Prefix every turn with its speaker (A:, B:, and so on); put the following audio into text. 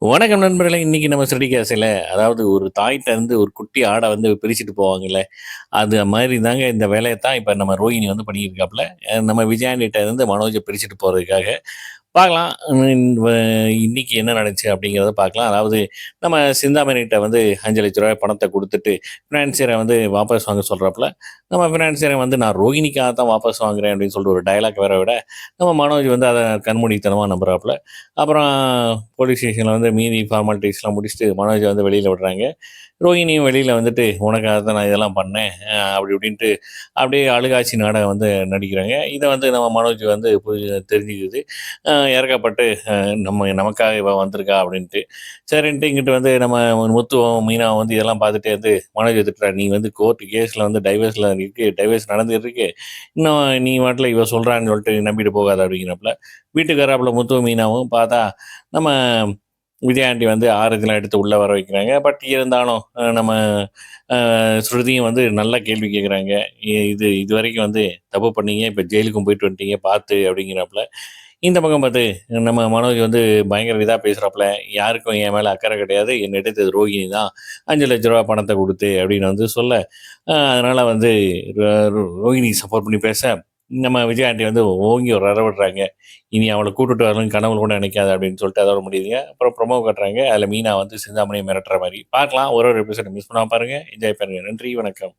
A: வணக்கம் நண்பர்களே! இன்னைக்கு நம்ம ஸ்டடி கிளாஸ்ல அதாவது ஒரு தாய்ட்ட இருந்து ஒரு குட்டி ஆட வந்து பிரிச்சுட்டு போவாங்கல்ல, அது மாரி தாங்க இந்த வேலைய தான் இப்ப நம்ம ரோஹிணி வந்து பண்ணிட்டு இருக்காப்புல. நம்ம விஜயாண்டிட்ட இருந்து மனோஜ பிரிச்சுட்டு போறதுக்காக. பார்க்கலாம். இன்னைக்கு என்ன நடந்துச்சு அப்படிங்கிறத பார்க்கலாம். அதாவது நம்ம சிந்தாமணிட்ட வந்து ரூ. 5,00,000 பணத்த குடுத்துட்டு, ஃபினான்சியர வந்து வாபஸ் வாங்க சொல்றாப்புல. நம்ம ஃபினான்சியர வந்து நான் ரோகிணிக்காக தான் வாபஸ் வாங்குறேன் அப்படின்னு சொல்லிட்டு ஒரு டயலாக் வேற விட, நம்ம மனோஜ் வந்து அத கண்மூடித்தனமா நம்புறாப்புல. அப்புறம் போலீஸ் ஸ்டேஷன்ல வந்து மீதி ஃபார்மாலிட்டீஸ்லாம் முடிச்சுட்டு மனோஜ வந்து வெளியில விடுறாங்க. ரோஹிணியும் வெளியில வந்துட்டு, "உனக்காக தான் நான் இதெல்லாம் பண்ணேன்." அப்படி இப்படின்ட்டு அப்படியே அழுகாட்சி நாடகம் வந்து நடிக்கிறாங்க. இத வந்து நம்ம மனோஜ் வந்து தெரிஞ்சுக்குது. இறக்கப்பட்டு நமக்காக இவ வந்திருக்கா அப்படின்ட்டு. சரின்ட்டு இங்கிட்டு வந்து நம்ம முத்துவும், மீனாவும் வந்து இதெல்லாம் பார்த்துட்டே வந்து மனோஜ திட்டுறா. "நீ வந்து கோர்ட் கேஸ்ல வந்து டைவர்ஸ்ல இருக்கு. டைவர்ஸ் நடந்துட்டு இருக்கு. இன்னும் நீ பாட்டுல இவ சொல்றான்னு சொல்லிட்டு நம்பிட்டு போகாத" அப்படிங்கிறாப்புல. வீட்டுக்கு வராப்புல முத்துவும், மீனாவும் பார்த்தா நம்ம விஜயாண்டி வந்து ஆரத்திலாம் எடுத்து உள்ள வர வைக்கிறாங்க. பட் இருந்தாலும் நம்ம ஸ்ருதியும் வந்து நல்ல கேள்வி கேட்குறாங்க. இது இதுவரைக்கும் வந்து தப்பு பண்ணீங்க. இப்ப ஜெயிலுக்கும் போயிட்டு வந்துட்டீங்க பார்த்து அப்படிங்கிறாப்புல. இந்த பக்கம் பார்த்து நம்ம மனோஜ் வந்து பயங்கர இதா பேசுறாப்புல. யாருக்கும் என் மேல அக்கறை கிடையாது. என்ன எடுத்தது ரோகிணி தான். ரூ. 5,00,000 பணத்த குடுத்து அப்படின்னு வந்து சொல்ல, அதனால வந்து ரோகிணி சப்போர்ட் பண்ணி பேச, நம்ம விஜய் ஆண்டி வந்து ஓங்கி ஒரு அற விடுறாங்க. இனி அவள கூட்டிட்டு வரணும்னு கனவுல கூட நினைக்காத அப்படின்னு சொல்லிட்டு அதோட முடியுதுங்க. அப்புறம் ப்ரொமோ காட்டுறாங்க. அதில மீனா வந்து சிந்தாமணிய மிரட்டுற மாரி. பார்க்கலாம். ஒரு ஒரு எபிசோட மிஸ் பண்ணாம பாருங்க. என்ஜாய் பண்ணுங்க. நன்றி, வணக்கம்.